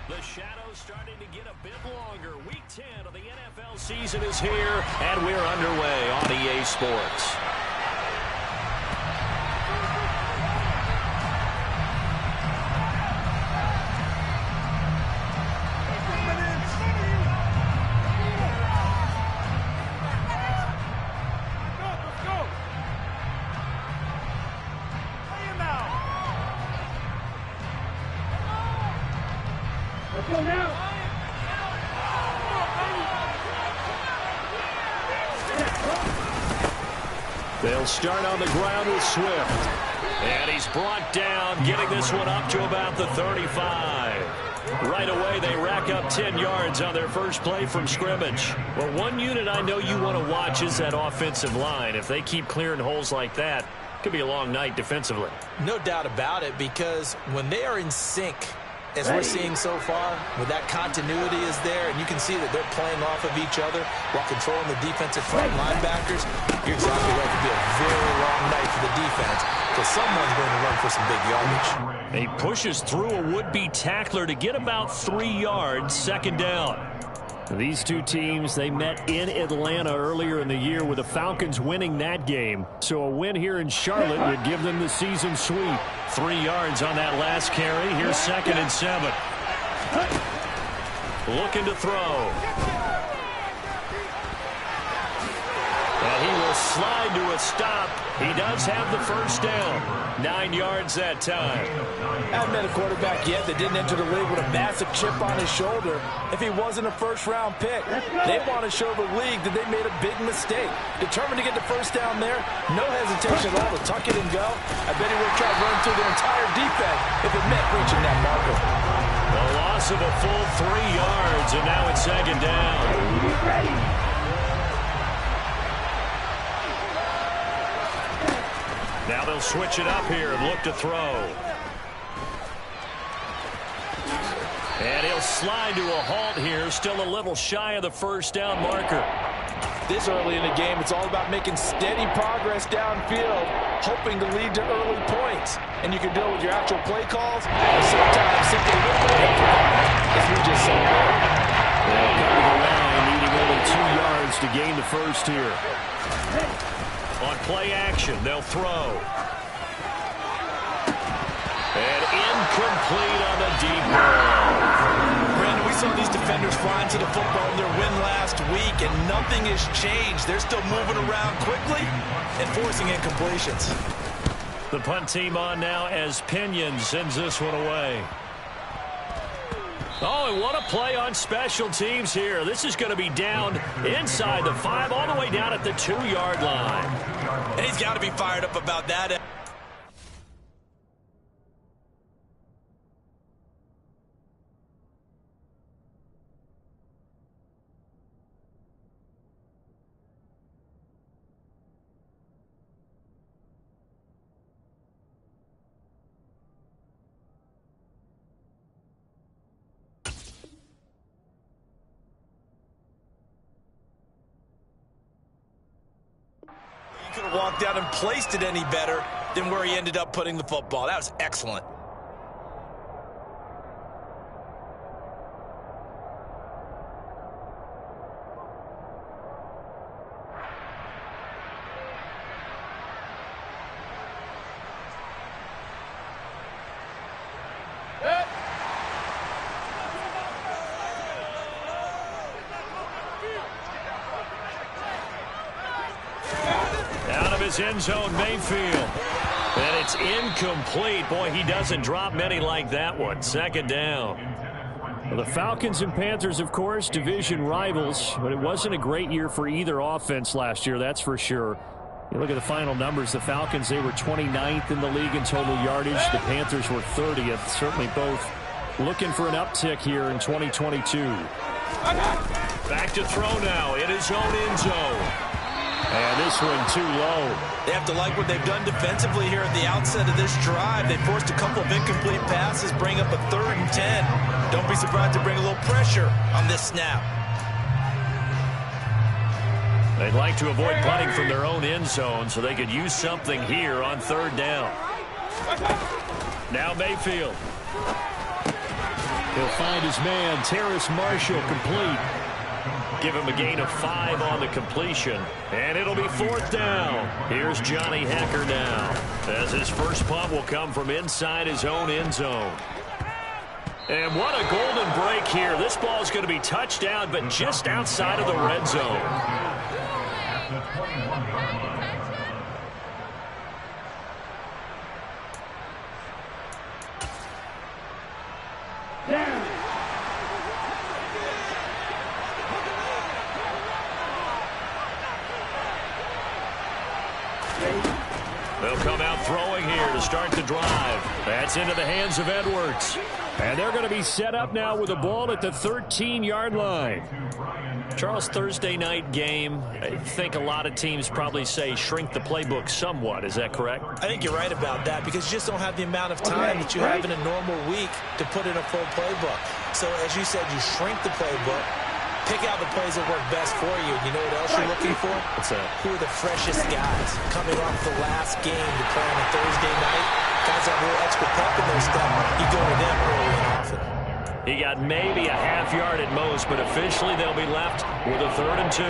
The shadow's starting to get a bit longer. Week 10 of the NFL season is here, and we're underway on EA Sports. They'll start on the ground with Swift. And he's brought down, getting this one up to about the 35. Right away, they rack up 10 yards on their first play from scrimmage. Well, one unit I know you want to watch is that offensive line. If they keep clearing holes like that, it could be a long night defensively. No doubt about it, because when they are in sync, as we're seeing so far, with that continuity is there, and you can see that they're playing off of each other while controlling the defensive front linebackers. You're exactly right. It could be a very long night for the defense because someone's going to run for some big yardage. He pushes through a would-be tackler to get about 3 yards, second down. These two teams, they met in Atlanta earlier in the year with the Falcons winning that game. So a win here in Charlotte would give them the season sweep. 3 yards on that last carry. Here's 2nd and 7. Looking to throw. And he will slide to a stop. He does have the first down. 9 yards that time. Haven't met a quarterback yet that didn't enter the league with a massive chip on his shoulder if he wasn't a first-round pick. They want to show the league that they made a big mistake. Determined to get the first down there. No hesitation at all to tuck it and go. I bet he would try to run through the entire defense if it meant reaching that marker. A loss of a full 3 yards, and now it's second down. Now they'll switch it up here and look to throw. And he'll slide to a halt here, still a little shy of the first down marker. This early in the game, it's all about making steady progress downfield, hoping to lead to early points. And you can do it with your actual play calls, or sometimes simply eliminating as we just saw. Well, coming around, needing only 2 yards to gain the first here. On play action, they'll throw. And incomplete on the deep ball. Brandon, we saw these defenders flying to the football in their win last week, and nothing has changed. They're still moving around quickly and forcing incompletions. The punt team on now as Pinion sends this one away. Oh, and what a play on special teams here. This is going to be down inside the 5, all the way down at the 2-yard line. And he's got to be fired up about that. Could have walked out and placed it any better than where he ended up putting the football. That was excellent. End zone, Mayfield. And it's incomplete. Boy, he doesn't drop many like that one. Second down. Well, the Falcons and Panthers, of course, division rivals, but it wasn't a great year for either offense last year, that's for sure. You look at the final numbers, the Falcons, they were 29th in the league in total yardage. The Panthers were 30th. Certainly both looking for an uptick here in 2022. Back to throw now in his own end zone. And this one too low. They have to like what they've done defensively here at the outset of this drive. They forced a couple of incomplete passes, bring up a 3rd and 10. Don't be surprised to bring a little pressure on this snap. They'd like to avoid punting from their own end zone so they could use something here on 3rd down. Now Mayfield. He'll find his man, Terrace Marshall, complete. Give him a gain of 5 on the completion. And it'll be 4th down. Here's Johnny Hecker now, as his first punt will come from inside his own end zone. And what a golden break here. This ball is going to be touchdown, but just outside of the red zone. They'll come out throwing here to start the drive. That's into the hands of Edwards. And they're going to be set up now with the ball at the 13-yard line. Charles, Thursday night game, I think a lot of teams probably say shrink the playbook somewhat. Is that correct? I think you're right about that because you just don't have the amount of time that you have in a normal week to put in a full playbook. So as you said, you shrink the playbook, pick out the plays that work best for you. You know what else you're looking for? What's that? Who are the freshest guys coming off the last game to play on a Thursday night? Guys have a little extra pep in their step. You go to them early and often. He got maybe a half yard at most, but officially they'll be left with a 3rd and 2.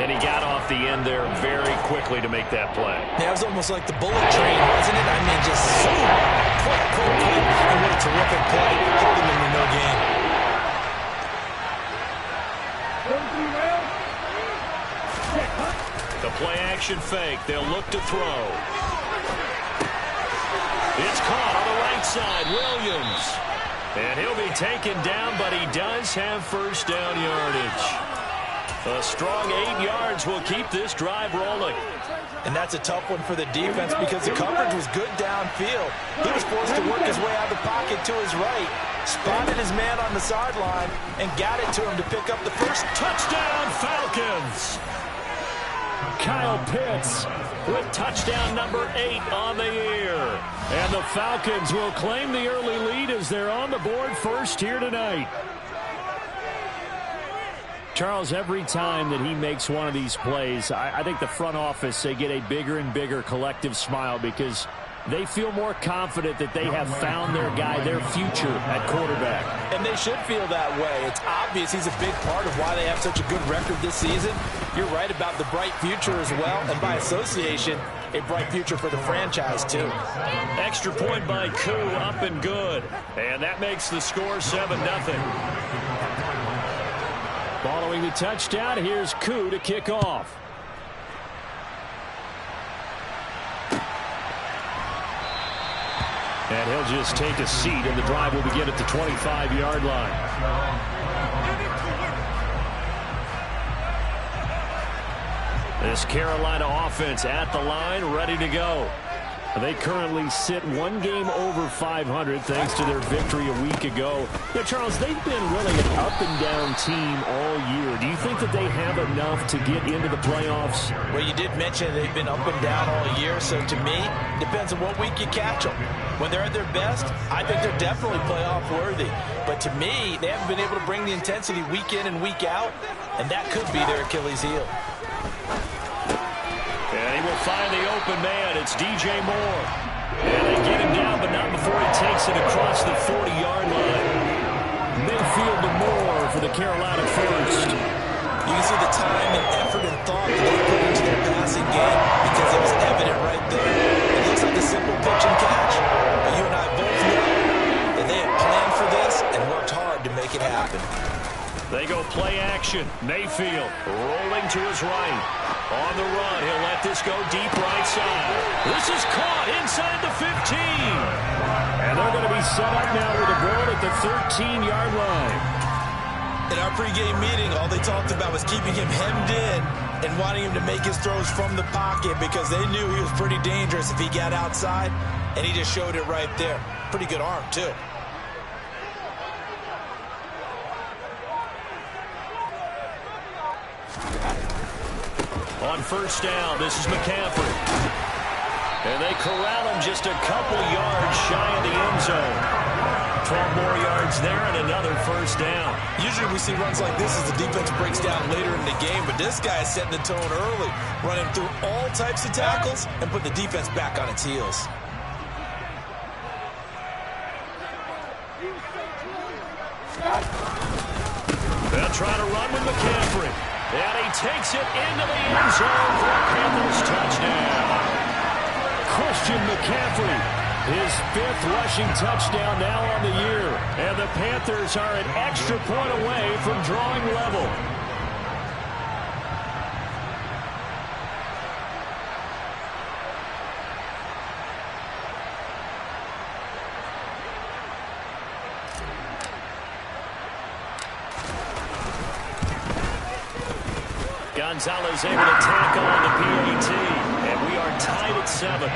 And he got off the end there very quickly to make that play. Yeah, it was almost like the bullet train, wasn't it? I mean, just so quick. And what a terrific play. Holding him in no game. The play action fake. They'll look to throw. It's caught on the right side. Williams. And he'll be taken down, but he does have first down yardage. A strong 8 yards will keep this drive rolling. And that's a tough one for the defense because the coverage was good downfield. He was forced to work his way out of the pocket to his right, spotted his man on the sideline, and got it to him to pick up the first touchdown, Falcons. Kyle Pitts with touchdown number 8 on the year. And the Falcons will claim the early lead as they're on the board first here tonight. Charles, every time that he makes one of these plays, I think the front office, they get a bigger and bigger collective smile because they feel more confident that they have found their guy, their future at quarterback. And they should feel that way. It's obvious he's a big part of why they have such a good record this season. You're right about the bright future as well, and by association, a bright future for the franchise too. Extra point by Koo, up and good. And that makes the score 7-0. Following the touchdown, here's Koo to kick off. And he'll just take a seat, and the drive will begin at the 25-yard line. This Carolina offense at the line, ready to go. They currently sit 1 game over 500 thanks to their victory a week ago. Now, Charles, they've been really an up-and-down team all year. Do you think that they have enough to get into the playoffs? Well, you did mention they've been up and down all year, so to me, it depends on what week you catch them. When they're at their best, I think they're definitely playoff worthy. But to me, they haven't been able to bring the intensity week in and week out, and that could be their Achilles heel. And he will find the open man. It's DJ Moore. And they get him down, but not before he takes it across the 40-yard line. Mayfield to Moore for the Carolina first. You can see the time and effort and thought that they put into their passing game because it was evident right there. It looks like a simple pitch and catch. But you and I both know that they had planned for this and worked hard to make it happen. They go play action. Mayfield rolling to his right. On the run, he'll let this go deep right side. This is caught inside the 15. And they're going to be set up now with a ball at the 13-yard line. In our pregame meeting, all they talked about was keeping him hemmed in and wanting him to make his throws from the pocket because they knew he was pretty dangerous if he got outside, and he just showed it right there. Pretty good arm, too. On first down, this is McCaffrey. And they corral him just a couple yards shy of the end zone. 12 more yards there and another first down. Usually we see runs like this as the defense breaks down later in the game, but this guy is setting the tone early, running through all types of tackles and put the defense back on its heels. Gonna try to run with McCaffrey. And he takes it into the end zone for a Panthers touchdown. Christian McCaffrey, his 5th rushing touchdown now on the year. And the Panthers are an extra point away from drawing level. Gonzalez able to tackle on the PAT, and we are tied at 7.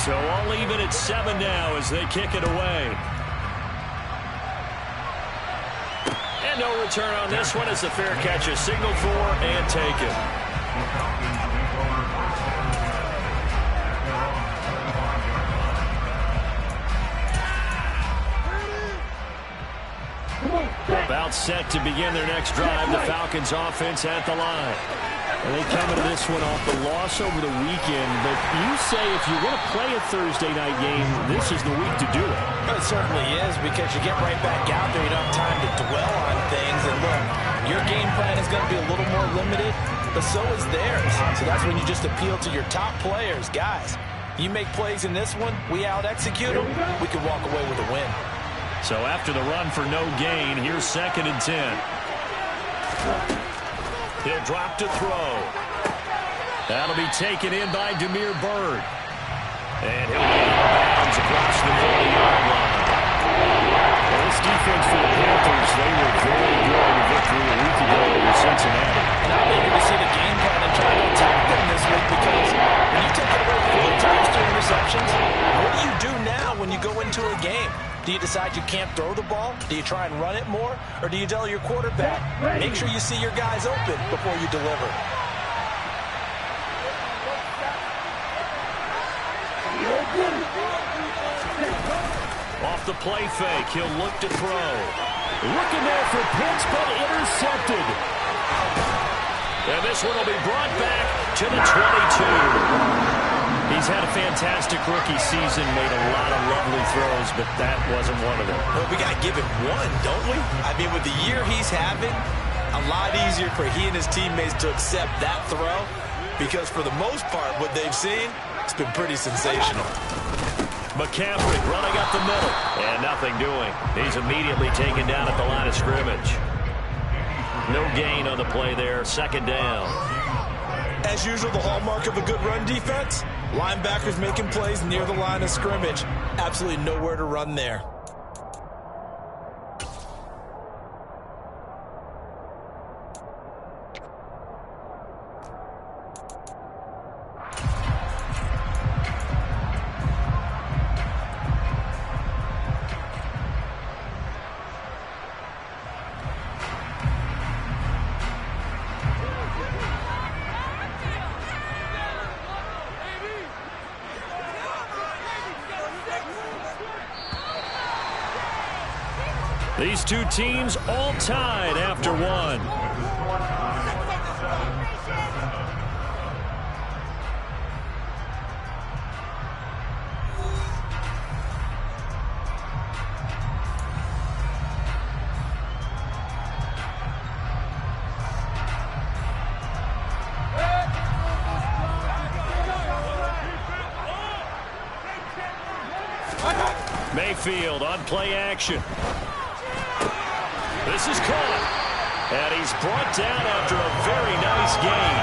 So I'll leave it at 7 now as they kick it away. And no return on this one as the fair catch is signaled for and taken. About set to begin their next drive. The Falcons offense at the line. And they come into this one off the loss over the weekend. But you say if you want to play a Thursday night game, this is the week to do it. It certainly is, because you get right back out there. You don't have time to dwell on things. And look, your game plan is going to be a little more limited, but so is theirs. So that's when you just appeal to your top players. Guys, you make plays in this one, we out-execute them, we can walk away with a win. So after the run for no gain, here's 2nd and 10. He'll drop to throw. That'll be taken in by Damiere Byrd. And he'll get out of bounds across the 40-yard line. Well, this defense for the Panthers, they were very good in the victory a week ago over Cincinnati. And I'm eager to see the game plan and try to attack them this week, because when you take it away 4 times 2 interceptions, what do you do now when you go into a game? Do you decide you can't throw the ball? Do you try and run it more? Or do you tell your quarterback, make sure you see your guys open before you deliver? Off the play fake, he'll look to throw. Looking there for Pitts, but intercepted. And this one will be brought back to the 22. He's had a fantastic rookie season, made a lot of lovely throws, but that wasn't one of them. Well, we got to give him one, don't we? I mean, with the year he's having, a lot easier for he and his teammates to accept that throw, because for the most part, what they've seen, it's been pretty sensational. McCaffrey running up the middle, and nothing doing. He's immediately taken down at the line of scrimmage. No gain on the play there, 2nd down. As usual, the hallmark of a good run defense, linebackers making plays near the line of scrimmage. Absolutely nowhere to run there. These two teams all tied after one. Mayfield on play action. This is caught. And he's brought down after a very nice gain.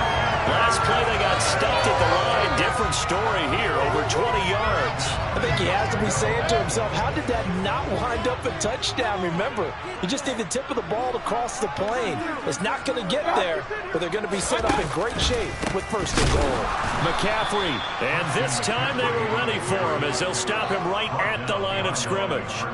Last play they got stuffed at the line. Different story here, over 20 yards. I think he has to be saying to himself, how did that not wind up a touchdown? Remember, you just need the tip of the ball to cross the plane. It's not going to get there, but they're going to be set up in great shape with 1st and goal. McCaffrey, and this time they were ready for him as they'll stop him right at the line of scrimmage.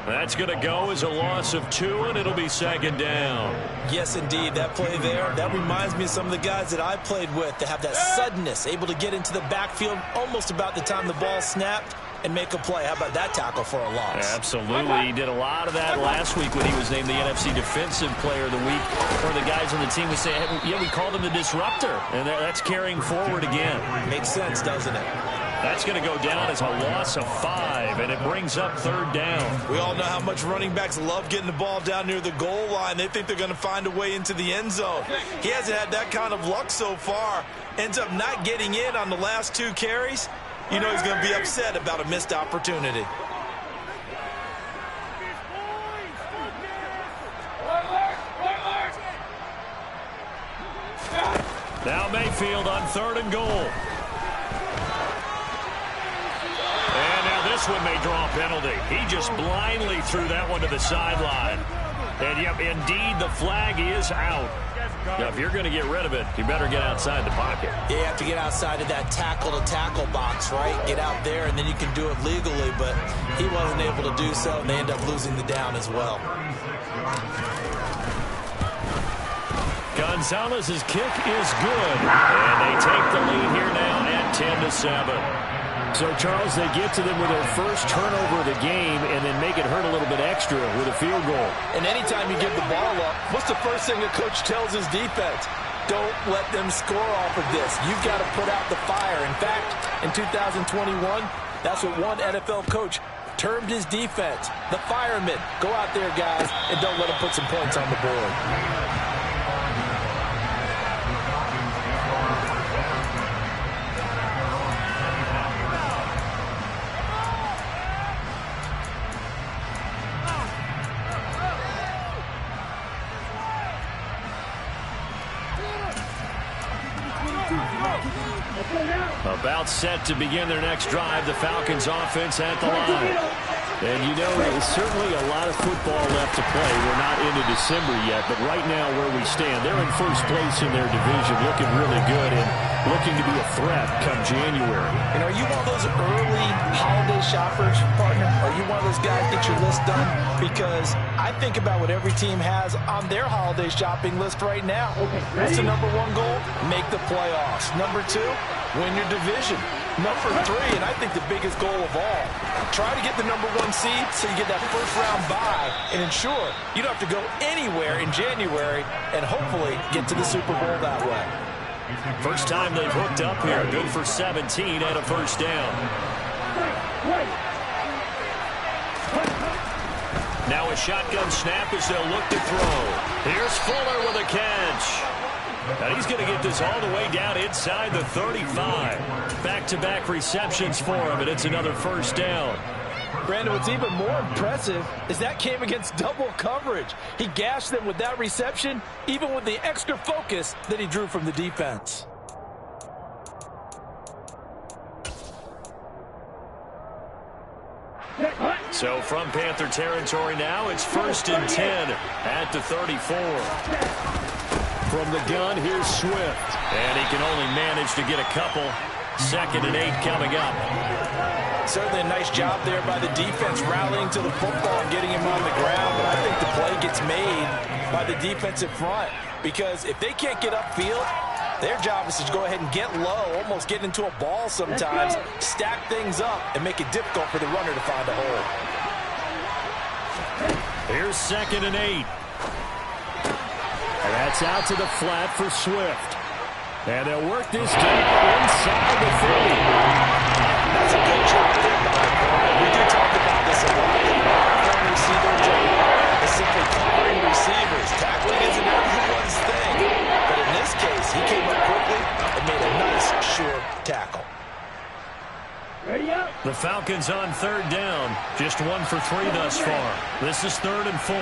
That's going to go as a loss of 2, and it'll be second down. Yes, indeed. That play there, that reminds me of some of the guys that I played with that have that suddenness, able to get into the backfield almost about the time the ball snapped and make a play. How about that tackle for a loss? Absolutely. He did a lot of that last week when he was named the NFC Defensive Player of the Week. Or the guys on the team would say, hey, yeah, we called him the disruptor. And that's carrying forward again. Makes sense, doesn't it? That's going to go down as a loss of 5, and it brings up third down. We all know how much running backs love getting the ball down near the goal line. They think they're going to find a way into the end zone. He hasn't had that kind of luck so far. Ends up not getting in on the last 2 carries. You know he's going to be upset about a missed opportunity. Now Mayfield on 3rd and goal. And now this one may draw a penalty. He just blindly threw that one to the sideline. And, yep, indeed, the flag is out. Now, if you're going to get rid of it, you better get outside the pocket. You have to get outside of that tackle-to-tackle box, right? Get out there, and then you can do it legally. But he wasn't able to do so, and they end up losing the down as well. Gonzalez's kick is good. And they take the lead here now at 10-7. So, Charles, they get to them with their first turnover of the game and then make it hurt a little bit extra with a field goal. And anytime you give the ball up, what's the first thing a coach tells his defense? Don't let them score off of this. You've got to put out the fire. In fact, in 2021, that's what one NFL coach termed his defense. The firemen. Go out there, guys, and don't let them put some points on the board. About set to begin their next drive, the Falcons offense at the line. And you know, there's certainly a lot of football left to play. We're not into December yet, but right now where we stand, they're in first place in their division, looking really good and looking to be a threat come January. And are you one of those early holiday shoppers, partner? Are you one of those guys get your list done? Because I think about what every team has on their holiday shopping list right now. What's the number 1 goal? Make the playoffs. Number 2, win your division. Number 3, and I think the biggest goal of all, try to get the number 1 seed so you get that first-round bye and ensure you don't have to go anywhere in January and hopefully get to the Super Bowl that way. First time they've hooked up here. Good for 17 and a first down. Now a shotgun snap as they'll look to throw. Here's Fuller with a catch. And he's going to get this all the way down inside the 35. Back-to-back receptions for him, and it's another first down. Brandon, what's even more impressive is that came against double coverage. He gashed them with that reception, even with the extra focus that he drew from the defense. So from Panther territory now, it's 1st and 10 at the 34. From the gun, here's Swift. And he can only manage to get a couple. 2nd and 8 coming up. Certainly a nice job there by the defense rallying to the football and getting him on the ground. But I think the play gets made by the defensive front. Because if they can't get upfield, their job is to go ahead and get low, almost get into a ball sometimes, stack things up, and make it difficult for the runner to find a hole. Here's 2nd and 8. And that's out to the flat for Swift. And they'll work this deep inside the 30. That's a good job there by the corner. We do talk about this a lot. Corners see their job as simply covering receivers. Tackling isn't everyone's thing. But in this case, he came up quickly and made a nice, sure tackle. The Falcons on 3rd down. Just 1 for 3 thus far. This is 3rd and 4.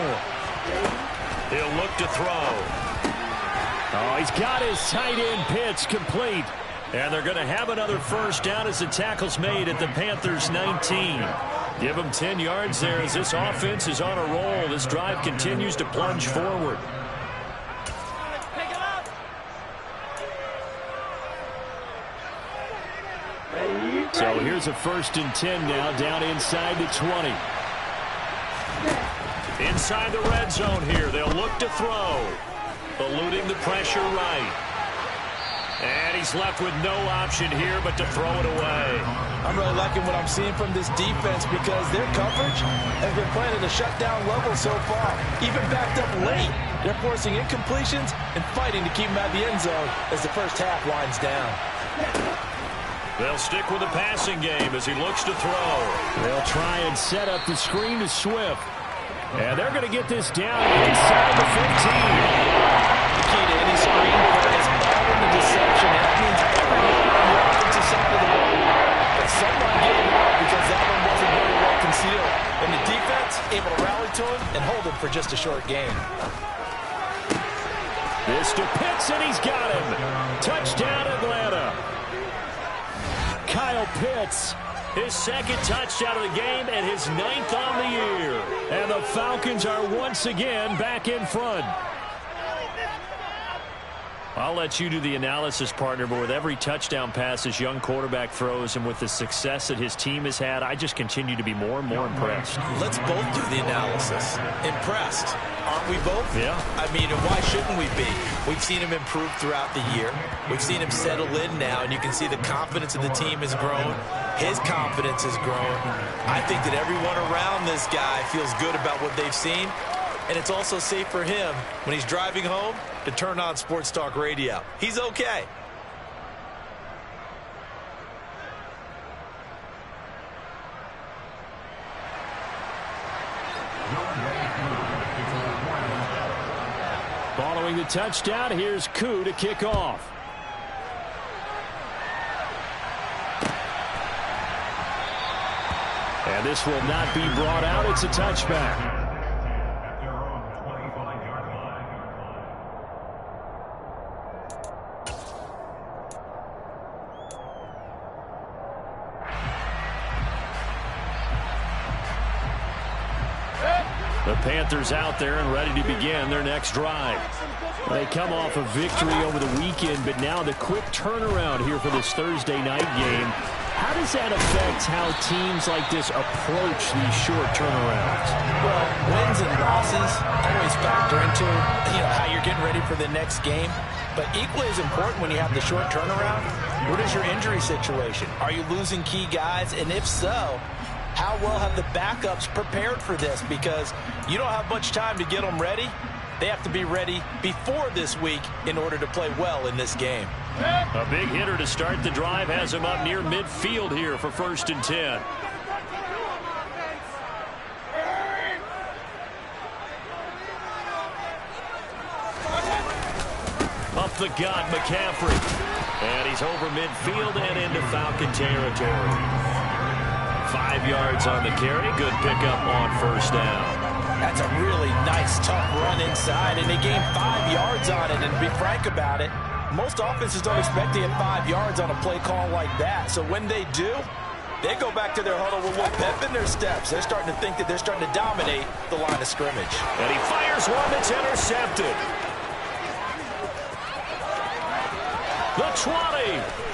He'll look to throw. Oh, he's got his tight end pitch complete. And they're going to have another first down as the tackle's made at the Panthers' 19. Give them 10 yards there as this offense is on a roll. This drive continues to plunge forward. So here's a 1st and 10 now down inside the 20. Inside the red zone here, they'll look to throw. Eluding the pressure right. And he's left with no option here but to throw it away. I'm really liking what I'm seeing from this defense because their coverage has been playing at a shutdown level so far. Even backed up late, they're forcing incompletions and fighting to keep them out of the end zone as the first half winds down. They'll stick with the passing game as he looks to throw. They'll try and set up the screen to Swift. And they're going to get this down inside the 15. The key to any screen play is all in the deception. And that means everyone on the offensive side of the ball. But someone getting out because that one wasn't very well concealed. And the defense able to rally to him and hold him for just a short gain. This to Pitts, and he's got him. Touchdown, Atlanta. Kyle Pitts, his second touchdown of the game and his 9th on the year. And the Falcons are once again back in front. I'll let you do the analysis, partner, but with every touchdown pass this young quarterback throws and with the success that his team has had, I just continue to be more and more impressed. Let's both do the analysis. Impressed. Aren't we both? Yeah. I mean, and why shouldn't we be? We've seen him improve throughout the year. We've seen him settle in now, and you can see the confidence of the team has grown. His confidence has grown. I think that everyone around this guy feels good about what they've seen. And it's also safe for him when he's driving home to turn on Sports Talk Radio. He's okay. Following the touchdown, here's Koo to kick off. And this will not be brought out. It's a touchback. The Panthers out there and ready to begin their next drive. They come off a victory over the weekend, but now the quick turnaround here for this Thursday night game. How does that affect how teams like this approach these short turnarounds? Well, wins and losses always factor into how you're getting ready for the next game. But equally as important when you have the short turnaround, what is your injury situation? Are you losing key guys? And if so, how well have the backups prepared for this? Because you don't have much time to get them ready. They have to be ready before this week in order to play well in this game. A big hitter to start the drive has him up near midfield here for 1st and 10. Up the gut, McCaffrey. And he's over midfield and into Falcon territory. 5 yards on the carry. Good pickup on 1st down. That's a really nice, tough run inside, and they gained 5 yards on it. And to be frank about it, most offenses don't expect to get 5 yards on a play call like that. So when they do, they go back to their huddle with one pep in their steps. They're starting to think that they're starting to dominate the line of scrimmage. And he fires one that's intercepted. The 20.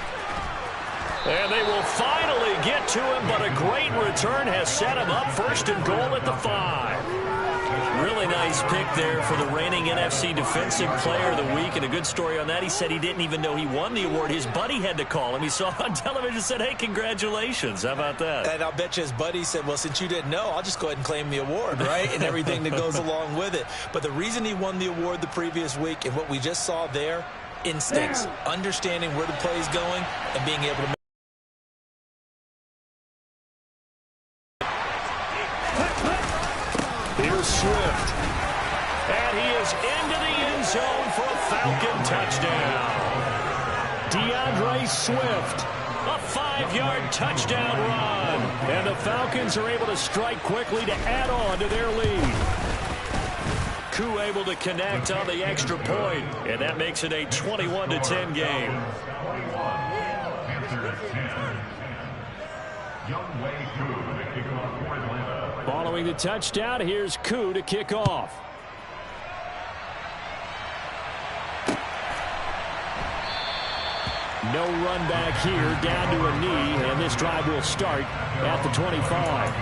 And they will finally get to him, but a great return has set him up 1st and goal at the 5. Really nice pick there for the reigning NFC Defensive Player of the Week, and a good story on that. He said he didn't even know he won the award. His buddy had to call him. He saw on television and said, hey, congratulations. How about that? And I'll bet you his buddy said, well, since you didn't know, I'll just go ahead and claim the award, right? And everything that goes along with it. But the reason he won the award the previous week and what we just saw there, instincts, understanding where the play is going and being able to make. Here's Swift. And he is into the end zone for a Falcon touchdown. DeAndre Swift, a 5-yard touchdown run. And the Falcons are able to strike quickly to add on to their lead. Koo able to connect on the extra point, and that makes it a 21-10 game. Following the touchdown, here's Koo to kick off. No run back here, down to a knee, and this drive will start at the 25.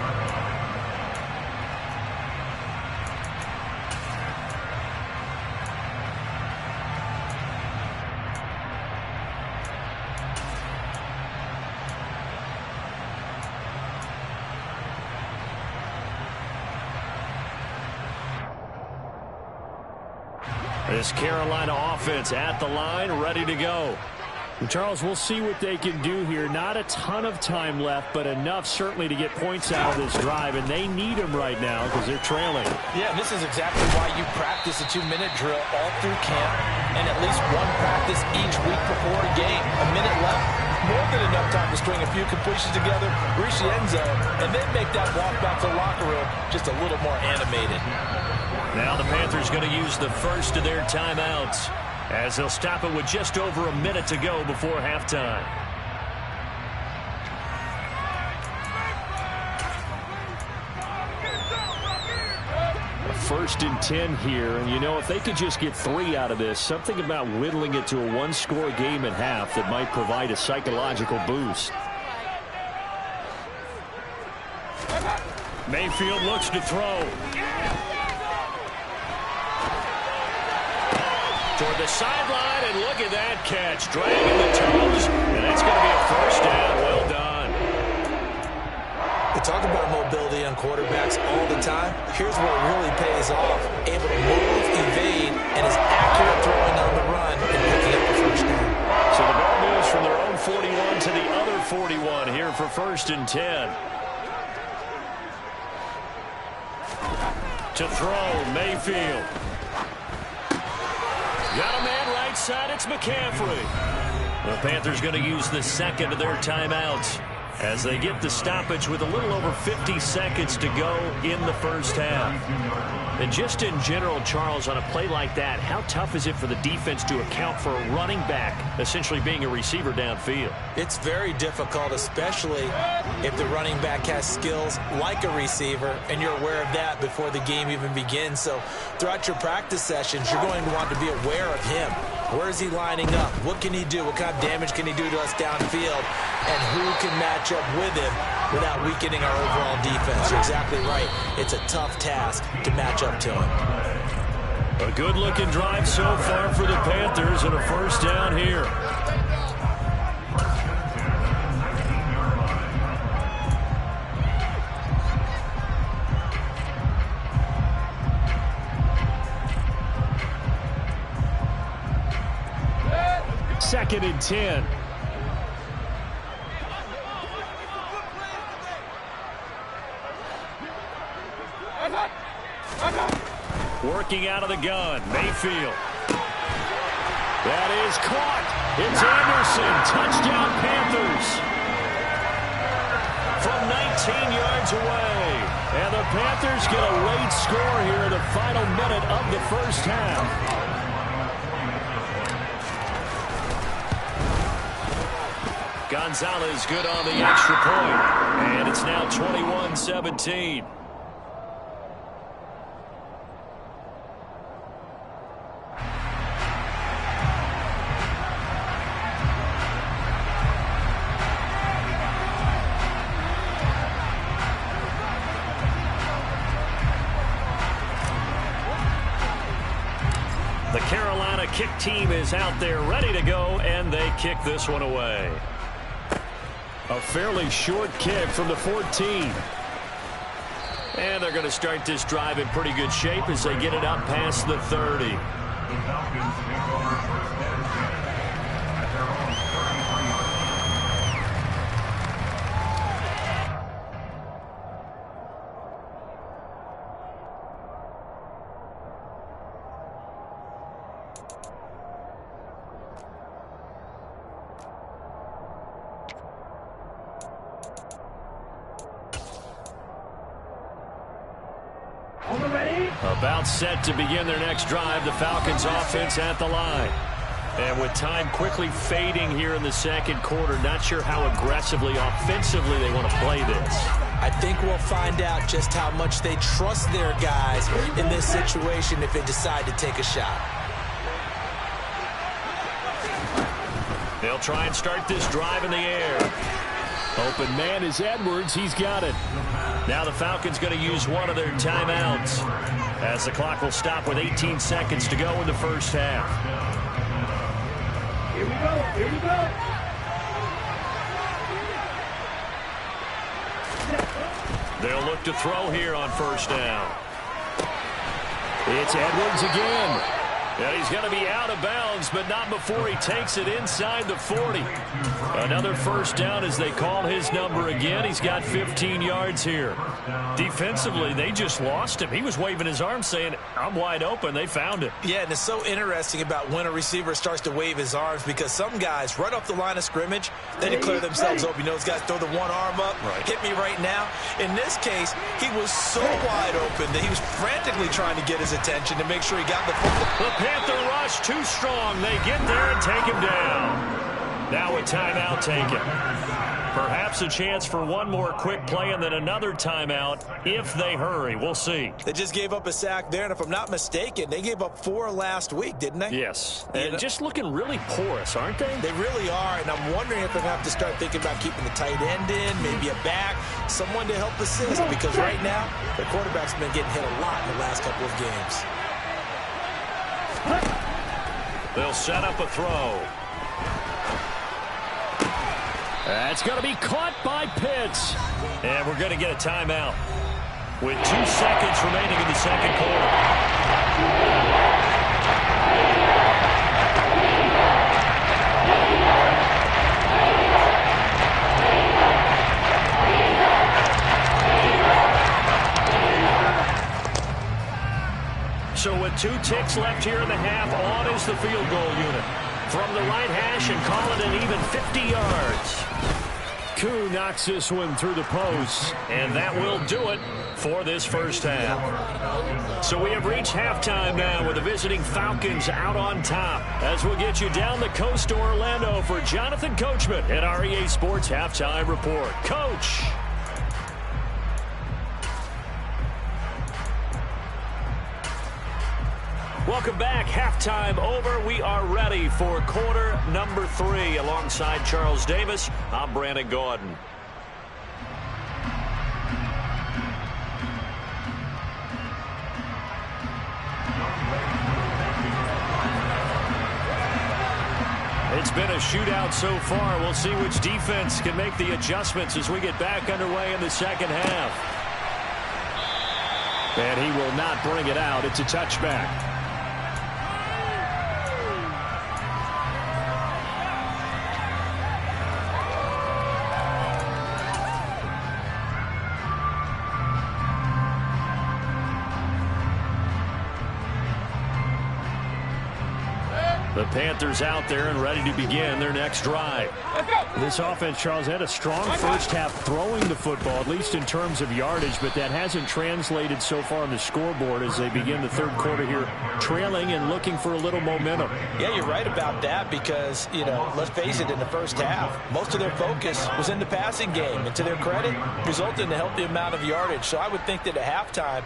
This Carolina offense at the line, ready to go. Charles, we'll see what they can do here. Not a ton of time left, but enough certainly to get points out of this drive, and they need them right now because they're trailing. Yeah, this is exactly why you practice a 2-minute drill all through camp and at least one practice each week before a game. A minute left, more than enough time to string a few completions together, reach the end zone, and then make that walk back to the locker room just a little more animated. Now the Panthers going to use the first of their timeouts, as they'll stop it with just over a minute to go before halftime. A 1st and 10 here, and you know, if they could just get 3 out of this, something about whittling it to a 1-score game at half that might provide a psychological boost. Mayfield looks to throw. Toward the sideline, and look at that catch. Dragging the toes, and that's going to be a first down. Well done. We talk about mobility on quarterbacks all the time. Here's where it really pays off. Able to move, evade, and is accurate throwing on the run and picking up the first down. So the ball moves from their own 41 to the other 41 here for 1st and 10. To throw, Mayfield. Got a man right side, it's McCaffrey. The Panthers going to use the second of their timeouts as they get the stoppage with a little over 50 seconds to go in the first half. And just in general, Charles, on a play like that, how tough is it for the defense to account for a running back essentially being a receiver downfield? It's very difficult, especially if the running back has skills like a receiver, and you're aware of that before the game even begins. So throughout your practice sessions, you're going to want to be aware of him. Where is he lining up? What can he do? What kind of damage can he do to us downfield? And who can match up with him without weakening our overall defense? You're exactly right. It's a tough task to match up to him. A good-looking drive so far for the Panthers, and a first down here. Second and 10. Working out of the gun, Mayfield. That is caught. It's Anderson. Touchdown, Panthers. From 19 yards away. And the Panthers get a late score here in the final minute of the first half. Gonzalez good on the extra point. And it's now 21-17. The Carolina kick team is out there ready to go, and they kick this one away. A fairly short kick from the 14. And they're going to start this drive in pretty good shape as they get it up past the 30. About set to begin their next drive, the Falcons offense at the line. And with time quickly fading here in the second quarter, not sure how aggressively, offensively they want to play this. I think we'll find out just how much they trust their guys in this situation if they decide to take a shot. They'll try and start this drive in the air. Open man is Edwards. He's got it. Now the Falcons going to use one of their timeouts as the clock will stop with 18 seconds to go in the first half. Here we go. Here we go. They'll look to throw here on first down. It's Edwards again. And he's going to be out of bounds, but not before he takes it inside the 40. Another first down as they call his number again. He's got 15 yards here. Defensively, they just lost him. He was waving his arm saying, I'm wide open. They found it. Yeah, and it's so interesting about when a receiver starts to wave his arms because some guys, right off the line of scrimmage, they declare themselves open. You know, those guys throw the one arm up, hit me right now. In this case, he was so wide open that he was frantically trying to get his attention to make sure he got the football. The Panther rush too strong. They get there and take him down. Now a timeout taken. Perhaps a chance for one more quick play and then another timeout if they hurry. We'll see. They just gave up a sack there, and if I'm not mistaken, they gave up 4 last week, didn't they? Yes. And just looking really porous, aren't they? They really are, and I'm wondering if they're going to have to start thinking about keeping the tight end in, maybe a back, someone to help assist, because right now, the quarterback's been getting hit a lot in the last couple of games. They'll set up a throw. That's going to be caught by Pitts. And we're going to get a timeout with 2 seconds remaining in the second quarter. So with 2 ticks left here in the half, on is the field goal unit. From the right hash and call it an even 50 yards. Koo knocks this one through the post, and that will do it for this first half. So we have reached halftime now with the visiting Falcons out on top. As we'll get you down the coast to Orlando for Jonathan Coachman at our EA Sports Halftime Report. Coach. Welcome back. Halftime over. We are ready for quarter number 3. Alongside Charles Davis, I'm Brandon Gordon. It's been a shootout so far. We'll see which defense can make the adjustments as we get back underway in the second half. And he will not bring it out. It's a touchback. The Panthers out there and ready to begin their next drive. This offense, Charles, had a strong first half throwing the football, at least in terms of yardage, but that hasn't translated so far on the scoreboard as they begin the third quarter here, trailing and looking for a little momentum. Yeah, you're right about that because, you know, let's face it, in the first half, most of their focus was in the passing game. And to their credit, resulted in a healthy amount of yardage. So I would think that at halftime,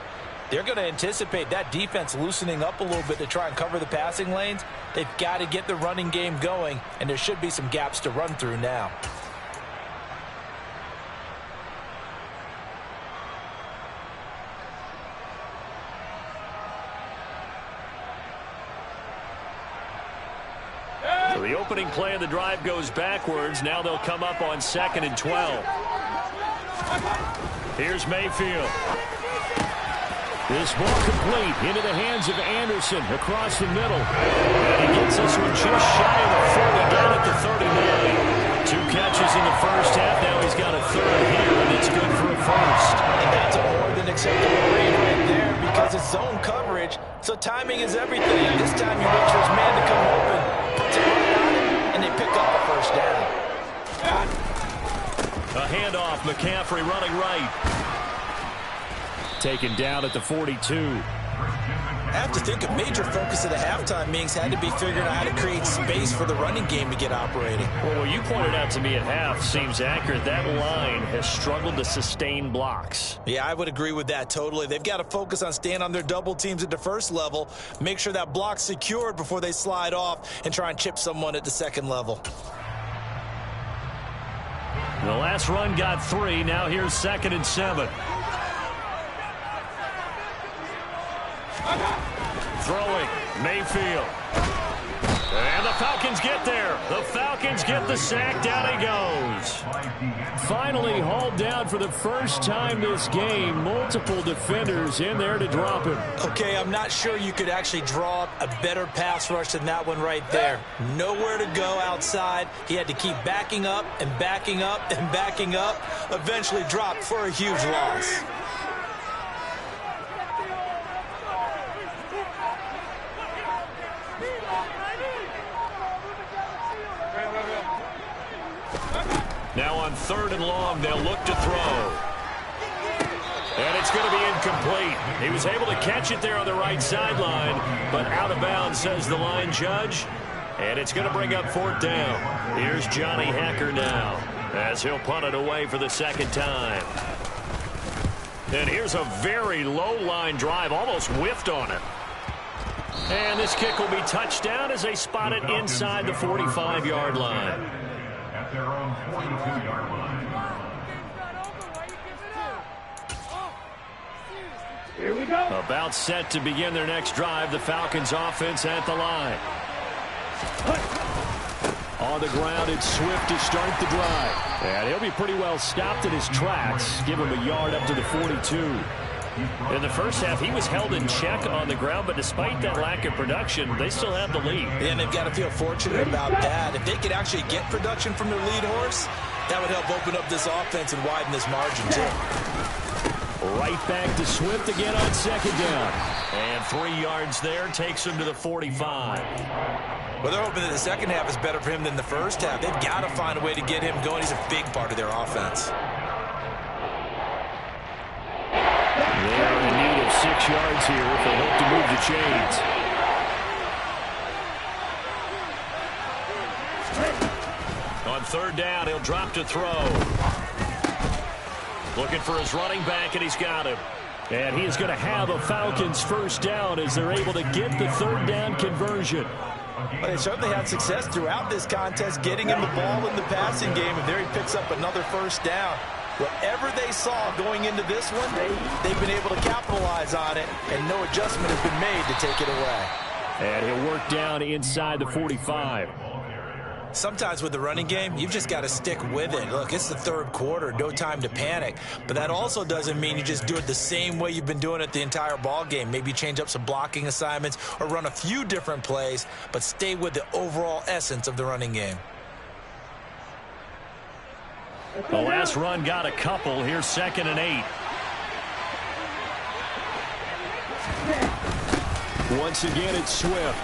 they're going to anticipate that defense loosening up a little bit to try and cover the passing lanes. They've got to get the running game going, and there should be some gaps to run through now. So the opening play of the drive goes backwards. Now they'll come up on 2nd and 12. Here's Mayfield. This ball complete into the hands of Anderson across the middle. And he gets this one just shy of the 40 down at the 39. 2 catches in the first half. Now he's got a third here, and it's good for a first. And that's a more than acceptable read right there because it's zone coverage, so timing is everything. This time you wait for his man to come open, puts it right on it, and they pick up a first down. A handoff, McCaffrey running right. Taken down at the 42. I have to think a major focus of the halftime meetings had to be figuring out how to create space for the running game to get operating. Well, what you pointed out to me at half seems accurate. That line has struggled to sustain blocks. Yeah, I would agree with that totally. They've got to focus on staying on their double teams at the first level, make sure that block's secured before they slide off and try and chip someone at the second level. The last run got 3. Now here's 2nd and 7. Throwing, Mayfield. And the Falcons get there. The Falcons get the sack. Down he goes. Finally hauled down for the first time this game. Multiple defenders in there to drop him. Okay, I'm not sure you could actually draw up a better pass rush than that one right there. Nowhere to go outside. He had to keep backing up and backing up and backing up. Eventually dropped for a huge loss. Now on 3rd and long, they'll look to throw. And it's going to be incomplete. He was able to catch it there on the right sideline, but out of bounds, says the line judge. And it's going to bring up 4th down. Here's Johnny Hacker now, as he'll punt it away for the 2nd time. And here's a very low line drive, almost whiffed on it. And this kick will be touchdown as they spot it inside the 45-yard line. Their own 42-yard line. Here we go. About set to begin their next drive. The Falcons offense at the line. On the ground, it's Swift to start the drive. And he'll be pretty well stopped in his tracks. Give him a yard up to the 42. In the first half, he was held in check on the ground, but despite that lack of production, they still have the lead. And they've got to feel fortunate about that. If they could actually get production from their lead horse, that would help open up this offense and widen this margin, too. Right back to Swift again on 2nd down. And 3 yards there takes him to the 45. Well, they're hoping that the second half is better for him than the first half. They've got to find a way to get him going. He's a big part of their offense. They're in need of 6 yards here if they hope to move the chains. On 3rd down, he'll drop to throw. Looking for his running back, and he's got him. And he is going to have a Falcons 1st down as they're able to get the 3rd down conversion. Well, they certainly had success throughout this contest, getting him the ball in the passing game, and there he picks up another 1st down. Whatever they saw going into this one, they've been able to capitalize on it, and no adjustment has been made to take it away. And he'll work down inside the 45. Sometimes with the running game, you've just got to stick with it. Look, it's the 3rd quarter, no time to panic. But that also doesn't mean you just do it the same way you've been doing it the entire ball game. Maybe change up some blocking assignments or run a few different plays, but stay with the overall essence of the running game. The last run got a couple. Here's 2nd and 8. Once again, it's Swift.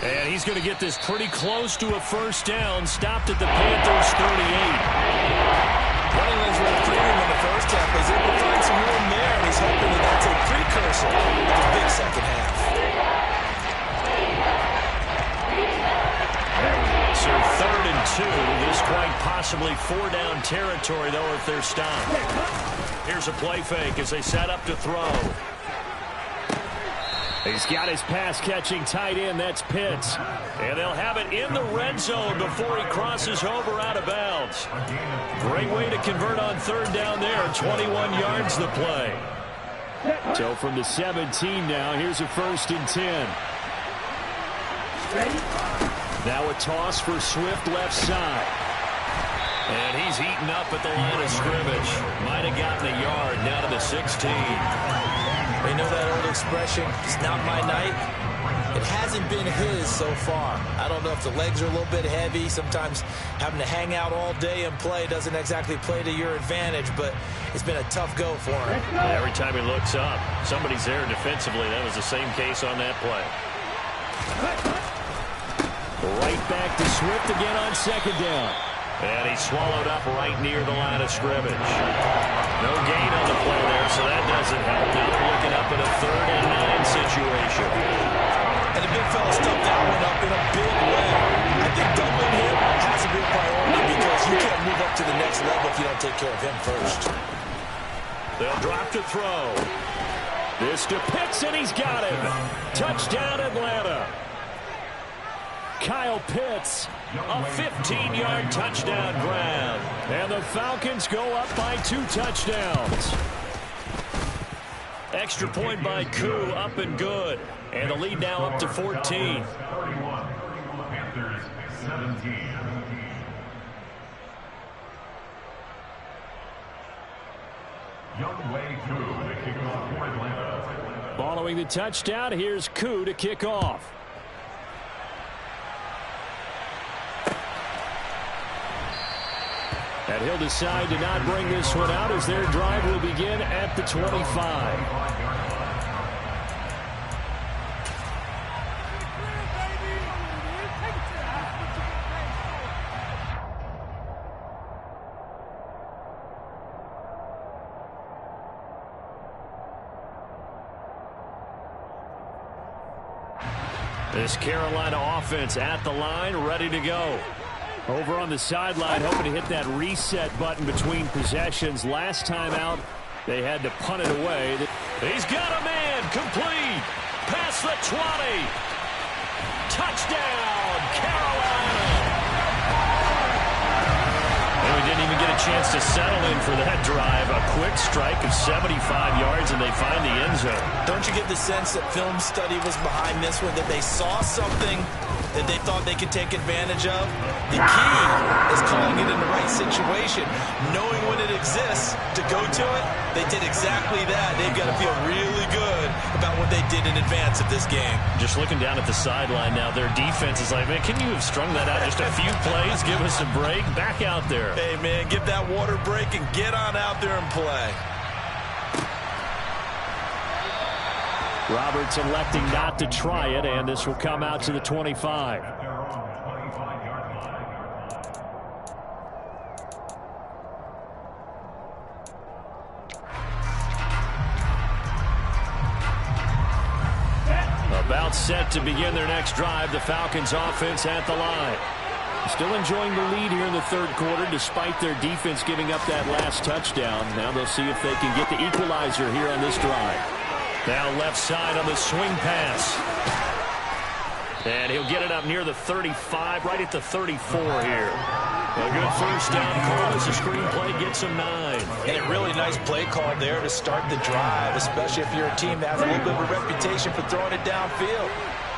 And he's going to get this pretty close to a 1st down. Stopped at the Panthers 38. Running lanes were premium in the first half, but he's able to find some room there, and he's hoping that that's a precursor of a big second half. So 3rd and 2. This quite possibly 4-down territory, though, if they're stopped. Here's a play fake as they set up to throw. He's got his pass-catching tight end. That's Pitts. And they'll have it in the red zone before he crosses over out of bounds. Great way to convert on 3rd down there. 21 yards the play. So from the 17 now, here's a 1st and 10. Now a toss for Swift left side. And he's eaten up at the line of scrimmage. Might have gotten a yard down to the 16. You know that old expression, it's not my night? It hasn't been his so far. I don't know if the legs are a little bit heavy. Sometimes having to hang out all day and play doesn't exactly play to your advantage, but it's been a tough go for him. Every time he looks up, somebody's there defensively. That was the same case on that play. Right back to Swift again on 2nd down. And he's swallowed up right near the line of scrimmage. No gain on the play there, so that doesn't help. Now they're looking up at a 3rd and 9 situation. And the big fella stuffed that one up in a big way. I think doubling him has to be a priority because you can't move up to the next level if you don't take care of him first. They'll drop to throw. This to Pitts, and he's got him. Touchdown, Atlanta. Kyle Pitts, a 15-yard touchdown grab. And the Falcons go up by 2 touchdowns. Extra point by Koo, up and good. And the lead now up to 14. 17. Young Wei Koo to kick off for Atlanta. Following the touchdown, here's Koo to kick off. And he'll decide to not bring this one out as their drive will begin at the 25. This Carolina offense at the line, ready to go. Over on the sideline, hoping to hit that reset button between possessions. Last time out, they had to punt it away. He's got a man, complete, past the 20. Touchdown, Carolina. And we didn't even get a chance to settle in for that drive. A quick strike of 75 yards, and they find the end zone. Don't you get the sense that film study was behind this one, that they saw something that they thought they could take advantage of? The key is calling it in the right situation, knowing when it exists to go to it. They did exactly that. They've got to feel really good about what they did in advance of this game. Just looking down at the sideline now, their defense is like, man, can you have strung that out just a few plays? Give us a break. Back out there. Hey, man, give that water break and get on out there and play. Roberts electing not to try it, and this will come out to the 25. About set to begin their next drive, the Falcons offense at the line. Still enjoying the lead here in the third quarter despite their defense giving up that last touchdown. Now they'll see if they can get the equalizer here on this drive. Now left side on the swing pass. And he'll get it up near the 35, right at the 34 here. A good first down call as the screenplay gets him 9. And a really nice play call there to start the drive, especially if you're a team that has a little bit of a reputation for throwing it downfield.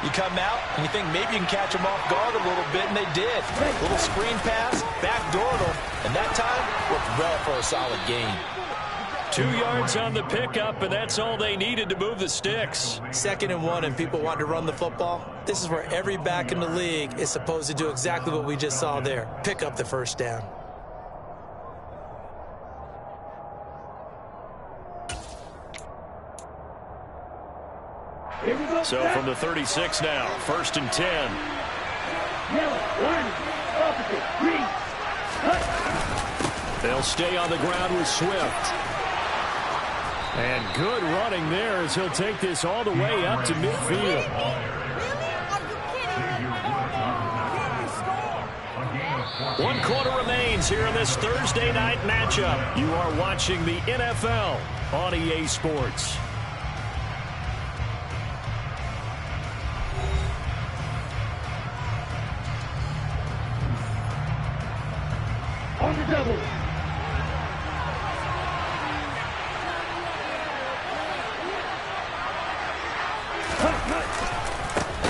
You come out and you think maybe you can catch them off guard a little bit, and they did. A little screen pass, backdoored them, and that time worked well for a solid gain. 2 yards on the pickup, and that's all they needed to move the sticks. 2nd and 1, and people want to run the football. This is where every back in the league is supposed to do exactly what we just saw there. Pick up the first down. So from the 36 now, 1st and 10. They'll stay on the ground with Swift. And good running there as he'll take this all the way up to midfield. One quarter remains here in this Thursday night matchup. You are watching the NFL on EA Sports. On the double.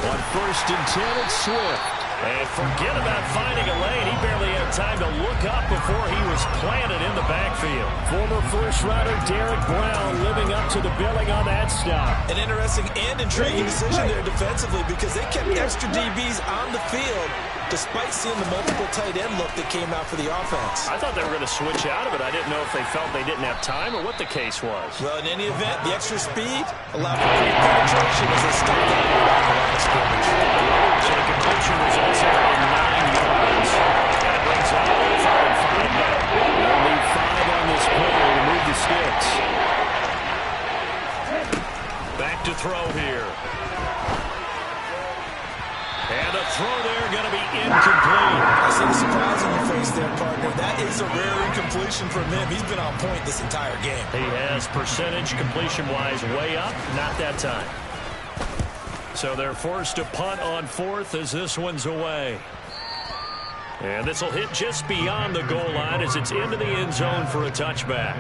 On 1st and 10, it's Swift. And forget about finding a lane. He barely had time to look up before he was planted in the backfield. Former first-rounder Derek Brown living up to the billing on that stop. An interesting and intriguing decision there defensively because they kept extra DBs on the field despite seeing the multiple tight end look that came out for the offense. I thought they were going to switch out of it. I didn't know if they felt they didn't have time or what the case was. Well, in any event, the extra speed allowed for great penetration as they stopped out around the line of scrimmage. So the completion results here in 9 yards. And it brings up 3rd and 5 now. They'll need 5 on this play to move the sticks. Back to throw here. And a throw there going to be incomplete. I see the surprise on your face there, partner. That is a rare incompletion from him. He's been on point this entire game. He has percentage completion-wise way up. Not that time. So they're forced to punt on 4th as this one's away. And this will hit just beyond the goal line as it's into the end zone for a touchback.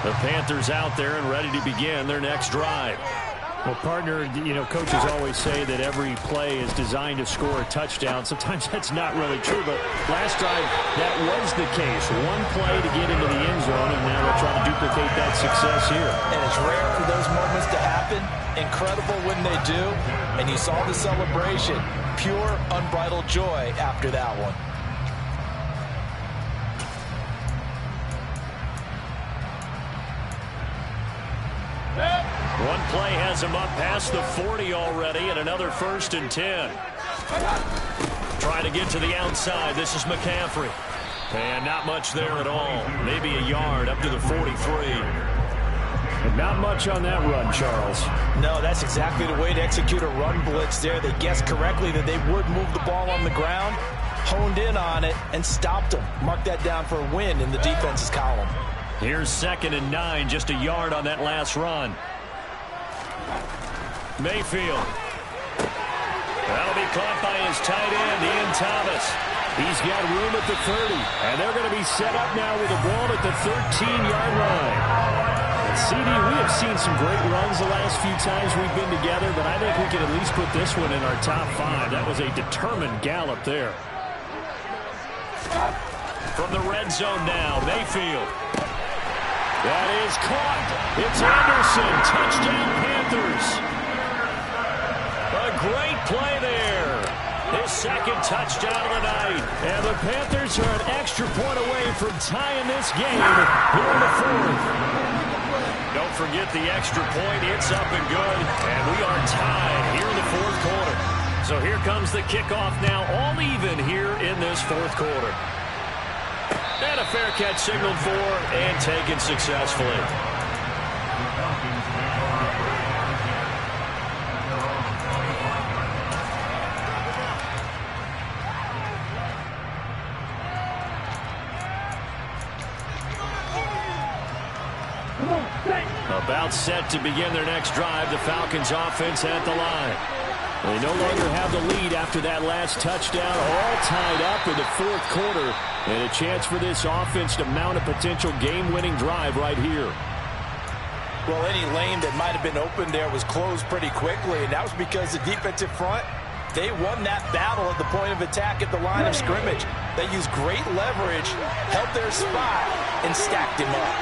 The Panthers out there and ready to begin their next drive. Well, partner, you know, coaches always say that every play is designed to score a touchdown. Sometimes that's not really true, but last time that was the case. One play to get into the end zone, and now they'll try to duplicate that success here. And it's rare for those moments to happen. Incredible when they do. And you saw the celebration. Pure, unbridled joy after that one. One play has him up past the 40 already, and another 1st and 10. Trying to get to the outside. This is McCaffrey. And not much there at all. Maybe a yard up to the 43. And not much on that run, Charles. No, that's exactly the way to execute a run blitz there. They guessed correctly that they would move the ball on the ground, honed in on it, and stopped them. Mark that down for a win in the defense's column. Here's 2nd and 9, just a yard on that last run. Mayfield. That'll be caught by his tight end, Ian Thomas. He's got room at the 30, and they're going to be set up now with the ball at the 13-yard line. And CD, we have seen some great runs the last few times we've been together, but I think we can at least put this one in our top 5. That was a determined gallop there. From the red zone now, Mayfield. That is caught. It's Anderson. Touchdown, Panthers. A great play there. His 2nd touchdown of the night. And the Panthers are an extra point away from tying this game here in the 4th. Don't forget the extra point. It's up and good. And we are tied here in the 4th quarter. So here comes the kickoff now, all even here in this 4th quarter. And a fair catch signaled for and taken successfully. About set to begin their next drive. The Falcons offense at the line. They no longer have the lead after that last touchdown, all tied up in the 4th quarter. And a chance for this offense to mount a potential game-winning drive right here. Well, any lane that might have been open there was closed pretty quickly, and that was because the defensive front, they won that battle at the point of attack at the line of scrimmage. They used great leverage, held their spot, and stacked him up.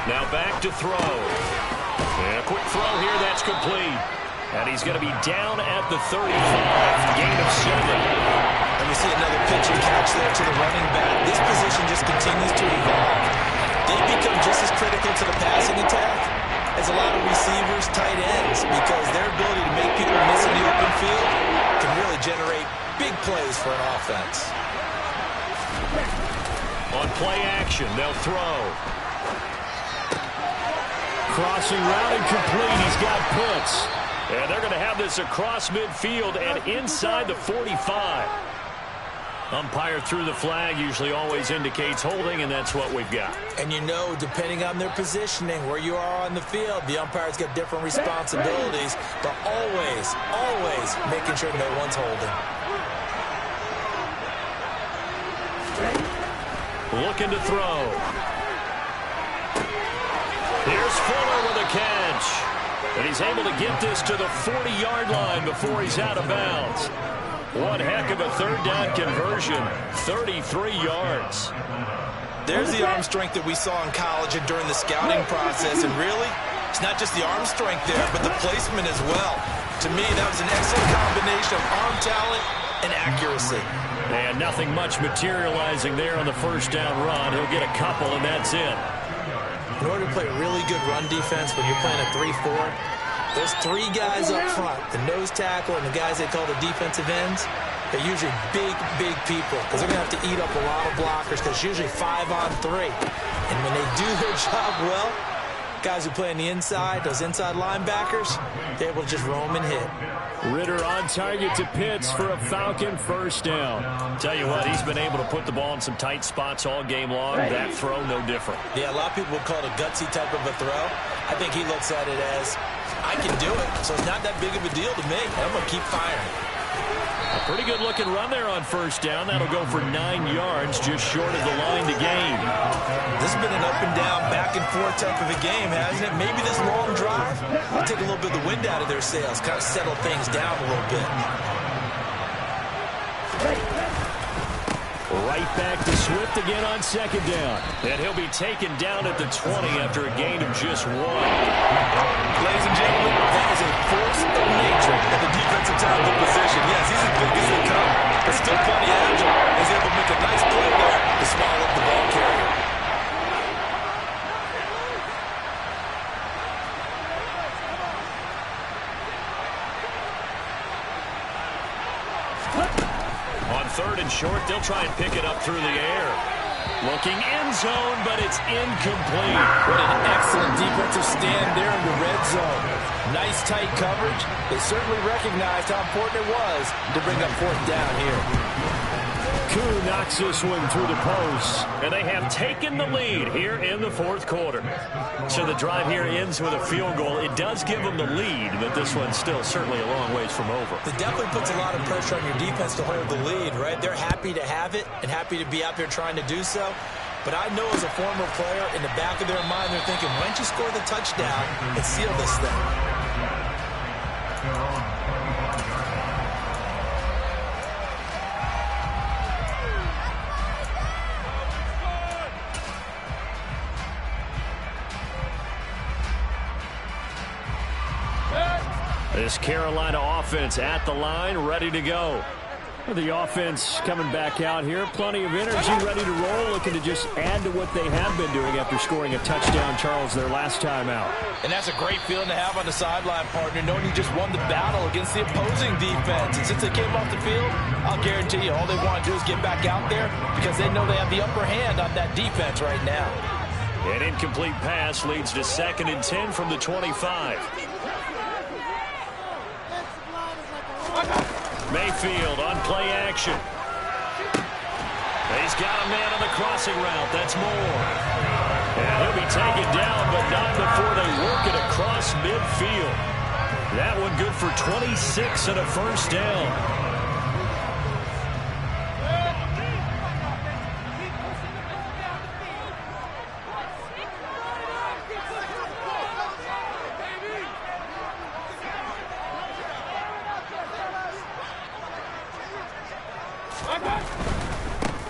Now back to throw. And a quick throw here, that's complete. And he's going to be down at the 35. Gain of 7. And we see another pitch and catch there to the running back. This position just continues to evolve. They become just as critical to the passing attack as a lot of receivers, tight ends, because their ability to make people miss in the open field can really generate big plays for an offense. On play action, they'll throw. Crossing route incomplete. He's got Pitts. And they're going to have this across midfield and inside the 45. Umpire threw the flag, usually always indicates holding, and that's what we've got. And you know, depending on their positioning, where you are on the field, the umpire's got different responsibilities, but always, always making sure no one's holding. Looking to throw. Here's Fuller with a catch. And he's able to get this to the 40-yard line before he's out of bounds. One heck of a 3rd down conversion, 33 yards. There's the arm strength that we saw in college and during the scouting process. And really, it's not just the arm strength there, but the placement as well. To me, that was an excellent combination of arm talent and accuracy. And nothing much materializing there on the 1st down run. He'll get a couple, and that's it. In order to play really good run defense when you're playing a 3-4, those 3 guys up front, the nose tackle and the guys they call the defensive ends, they're usually big, big people because they're going to have to eat up a lot of blockers because it's usually 5-on-3. And when they do their job well, guys who play on the inside, those inside linebackers, they're able to just roam and hit. Ritter on target to Pitts for a Falcon 1st down. Tell you what, he's been able to put the ball in some tight spots all game long. That throw, no different. Yeah, a lot of people would call it a gutsy type of a throw. I think he looks at it as, I can do it, so it's not that big of a deal to me. I'm going to keep firing. A pretty good-looking run there on first down. That'll go for 9 yards, just short of the line to gain. This has been an up-and-down, back-and-forth type of a game, hasn't it? Maybe this long drive will take a little bit of the wind out of their sails, kind of settle things down a little bit. Right back to Swift again on second down. And he'll be taken down at the 20 after a gain of just 1. Ladies and gentlemen, that is a force of nature at the defensive tackle position. Yes, he's as big as they come, but still plenty agile. He's able to make a nice play there to swallow up the ball carrier. On third and short, they'll try and pick it up through the air. Looking end zone, but it's incomplete. What an excellent defensive stand there in the red zone. Nice tight coverage. They certainly recognized how important it was to bring up fourth down here. Koo knocks this one through the post, and they have taken the lead here in the fourth quarter. So the drive here ends with a field goal. It does give them the lead, but this one's still certainly a long ways from over. It definitely puts a lot of pressure on your defense to hold the lead, right? They're happy to have it and happy to be out there trying to do so. But I know as a former player, in the back of their mind, they're thinking, why don't you score the touchdown and seal this thing? This Carolina offense at the line, ready to go. The offense coming back out here. Plenty of energy, ready to roll, looking to just add to what they have been doing after scoring a touchdown, Charles, their last time out. And that's a great feeling to have on the sideline, partner, knowing you just won the battle against the opposing defense. And since they came off the field, I'll guarantee you all they want to do is get back out there because they know they have the upper hand on that defense right now. An incomplete pass leads to 2nd and 10 from the 25. Mayfield on play action. He's got a man on the crossing route. That's Moore. And he'll be taken down, but not before they work it across midfield. That one good for 26 and a first down.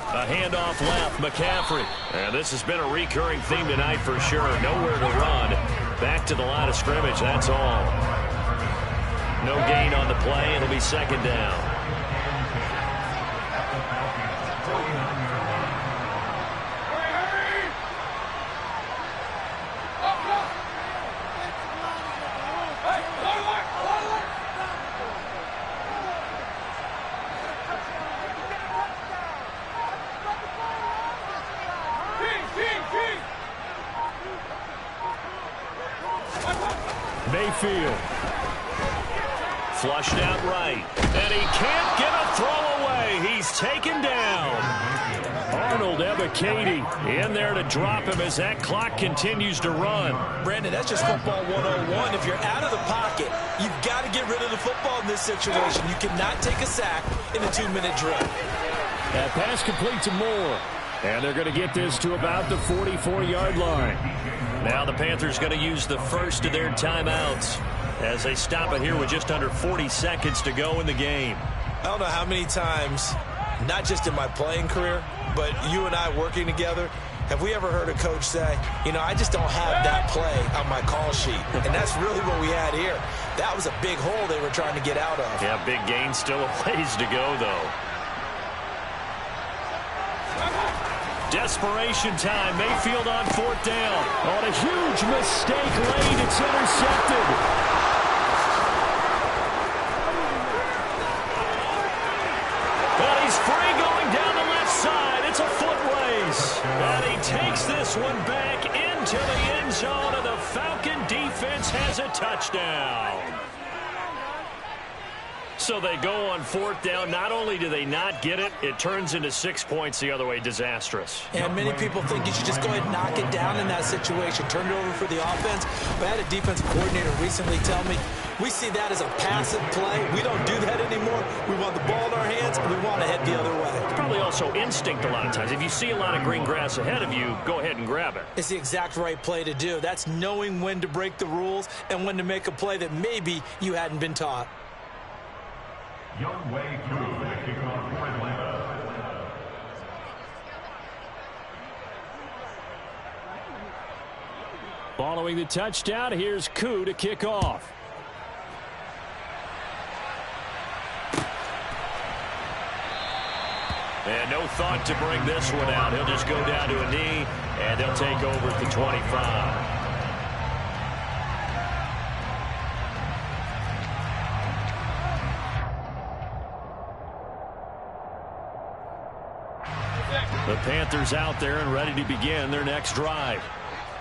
A handoff left, McCaffrey. And this has been a recurring theme tonight for sure. Nowhere to run. Back to the line of scrimmage, that's all. No gain on the play. It'll be 2nd down. Mayfield. Flushed out right. And he can't get a throw away. He's taken down. Arnold Ebiketie in there to drop him as that clock continues to run. Brandon, that's just football 101. If you're out of the pocket, you've got to get rid of the football in this situation. You cannot take a sack in a 2-minute drill. That pass complete to Moore. And they're going to get this to about the 44-yard line. Now the Panthers going to use the first of their timeouts as they stop it here with just under 40 seconds to go in the game. I don't know how many times, not just in my playing career, but you and I working together, have we ever heard a coach say, you know, I just don't have that play on my call sheet. And that's really what we had here. That was a big hole they were trying to get out of. Yeah, big gain, still a ways to go, though. Desperation time. Mayfield on 4th down. On a huge mistake late. It's intercepted. But he's free going down the left side. It's a foot race. And he takes this one back into the end zone, and the Falcon defense has a touchdown. So they go on 4th down. Not only do they not get it, it turns into 6 points the other way. Disastrous. And many people think you should just go ahead and knock it down in that situation. Turn it over for the offense. But I had a defensive coordinator recently tell me, we see that as a passive play. We don't do that anymore. We want the ball in our hands, and we want to head the other way. It's probably also instinct a lot of times. If you see a lot of green grass ahead of you, go ahead and grab it. It's the exact right play to do. That's knowing when to break the rules and when to make a play that maybe you hadn't been taught. Young Wei Koo, the kickoff for Atlanta. Following the touchdown, here's Koo to kick off. And no thought to bring this one out. He'll just go down to a knee, and they'll take over at the 25. The Panthers out there and ready to begin their next drive.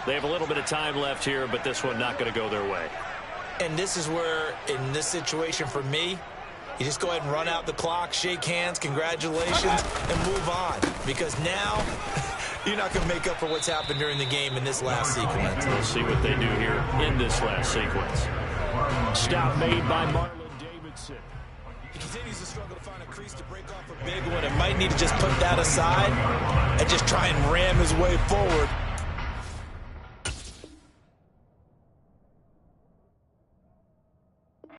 They have a little bit of time left here, but this one not going to go their way. And this is where, in this situation for me, you just go ahead and run out the clock, shake hands, congratulations, and move on. Because now, you're not going to make up for what's happened during the game in this last sequence. We'll see what they do here in this last sequence. Stop made by Marlon Davidson. He continues to struggle to find a crease to break off a big one. It might need to just put that aside and just try and ram his way forward.